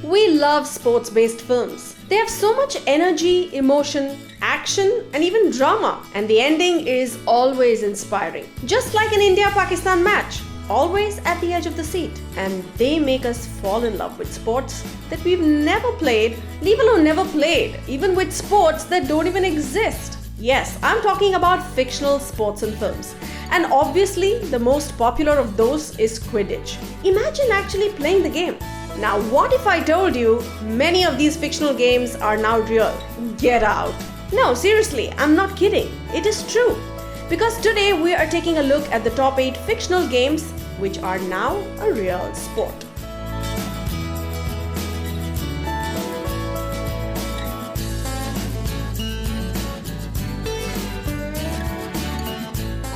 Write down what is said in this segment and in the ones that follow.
We love sports-based films. They have so much energy, emotion, action, and even drama. And the ending is always inspiring. Just like an India-Pakistan match. Always at the edge of the seat. And they make us fall in love with sports that we've never played, leave alone never played, even with sports that don't even exist. Yes, I'm talking about fictional sports and films. And obviously, the most popular of those is Quidditch. Imagine actually playing the game. Now, what if I told you many of these fictional games are now real? Get out. No, seriously, I'm not kidding. It is true. Because today we are taking a look at the top 8 fictional games which are now a real sport.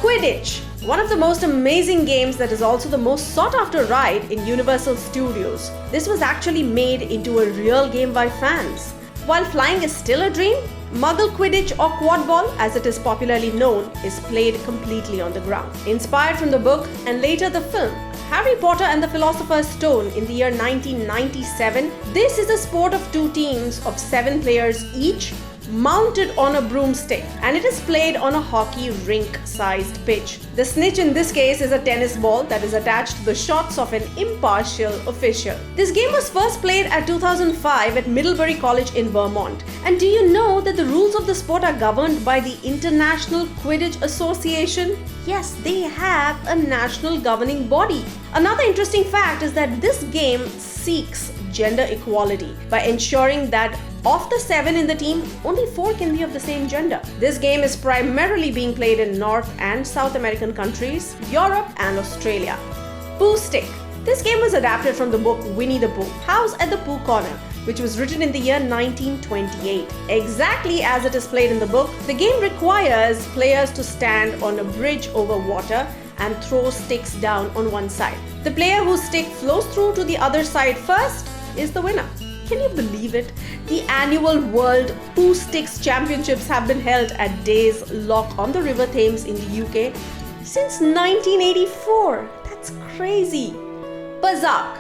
Quidditch, one of the most amazing games that is also the most sought after ride in Universal Studios. This was actually made into a real game by fans. While flying is still a dream, Muggle Quidditch or Quad Ball, as it is popularly known, is played completely on the ground. Inspired from the book and later the film, Harry Potter and the Philosopher's Stone in the year 1997, this is a sport of 2 teams of 7 players each, mounted on a broomstick, and it is played on a hockey rink-sized pitch. The snitch in this case is a tennis ball that is attached to the shots of an impartial official. This game was first played at 2005 at Middlebury College in Vermont. And do you know that the rules of the sport are governed by the International Quidditch Association? Yes, they have a national governing body. Another interesting fact is that this game seeks gender equality by ensuring that of the 7 in the team, only 4 can be of the same gender. This game is primarily being played in North and South American countries, Europe and Australia. Pooh Stick. This game was adapted from the book Winnie the Pooh, House at the Pooh Corner, which was written in the year 1928. Exactly as it is played in the book, the game requires players to stand on a bridge over water and throw sticks down on one side. The player whose stick flows through to the other side first is the winner. Can you believe it? The annual World Pooh Sticks Championships have been held at Days Loch on the River Thames in the UK since 1984. That's crazy. Bizak.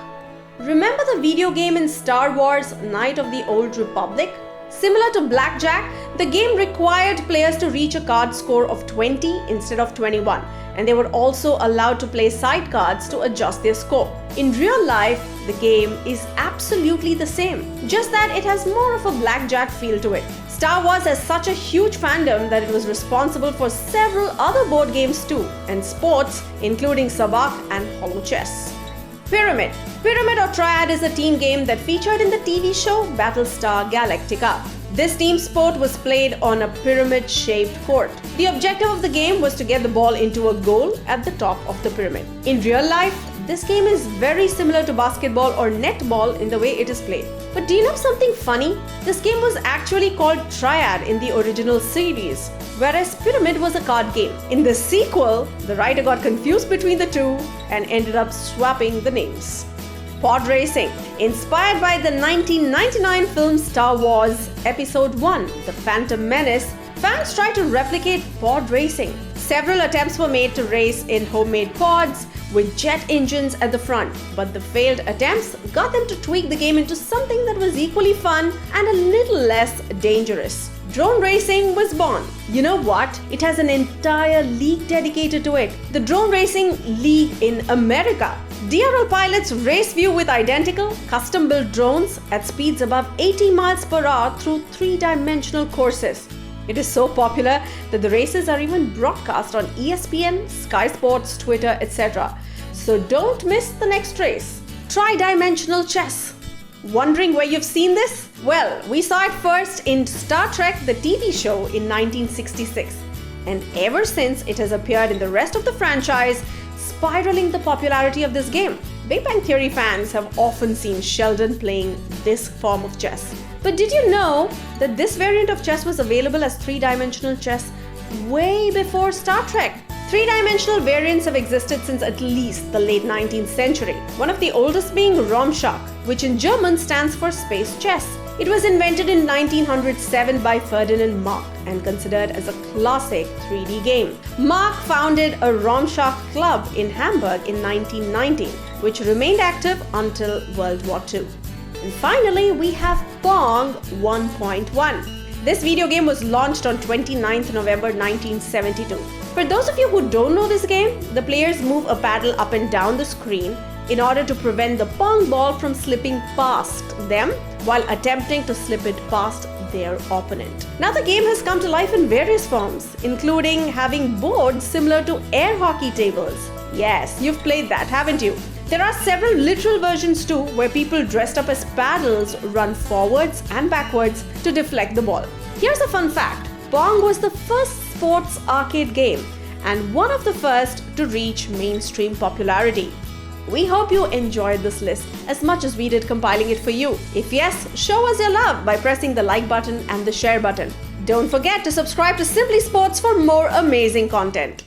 Remember the video game in Star Wars Knight of the Old Republic? Similar to Blackjack, the game required players to reach a card score of 20 instead of 21, and they were also allowed to play side cards to adjust their score. In real life, the game is absolutely the same, just that it has more of a blackjack feel to it. Star Wars has such a huge fandom that it was responsible for several other board games too, and sports including Sabak and Hollow Chess. Pyramid. Pyramid or Triad is a team game that featured in the TV show Battlestar Galactica. This team sport was played on a pyramid-shaped court. The objective of the game was to get the ball into a goal at the top of the pyramid. In real life, this game is very similar to basketball or netball in the way it is played. But do you know something funny? This game was actually called Triad in the original series, whereas Pyramid was a card game. In the sequel, the writer got confused between the two and ended up swapping the names. Pod Racing. Inspired by the 1999 film Star Wars Episode 1, The Phantom Menace, fans tried to replicate pod racing. Several attempts were made to race in homemade pods with jet engines at the front, but the failed attempts got them to tweak the game into something that was equally fun and a little less dangerous. Drone racing was born. You know what? It has an entire league dedicated to it. The Drone Racing League in America. DRL pilots race view with identical, custom-built drones at speeds above 80 miles per hour through 3-dimensional courses. It is so popular that the races are even broadcast on ESPN, Sky Sports, Twitter, etc. So don't miss the next race. Tri-dimensional chess. Wondering where you've seen this? Well, we saw it first in Star Trek the TV show in 1966. And ever since, it has appeared in the rest of the franchise, spiraling the popularity of this game. Big Bang Theory fans have often seen Sheldon playing this form of chess. But did you know that this variant of chess was available as 3-dimensional chess way before Star Trek? 3-dimensional variants have existed since at least the late 19th century, one of the oldest being Raumschach, which in German stands for space chess. It was invented in 1907 by Ferdinand Mark and considered as a classic 3D game. Mark founded a Raumschach club in Hamburg in 1919, which remained active until World War II. And finally, we have Pong 1.1. This video game was launched on 29th November 1972. For those of you who don't know this game, the players move a paddle up and down the screen in order to prevent the Pong ball from slipping past them while attempting to slip it past their opponent. Now the game has come to life in various forms, including having boards similar to air hockey tables. Yes, you've played that, haven't you? There are several literal versions too, where people dressed up as paddles run forwards and backwards to deflect the ball. Here's a fun fact. Pong was the first sports arcade game and one of the first to reach mainstream popularity. We hope you enjoyed this list as much as we did compiling it for you. If yes, show us your love by pressing the like button and the share button. Don't forget to subscribe to Simbly Sports for more amazing content.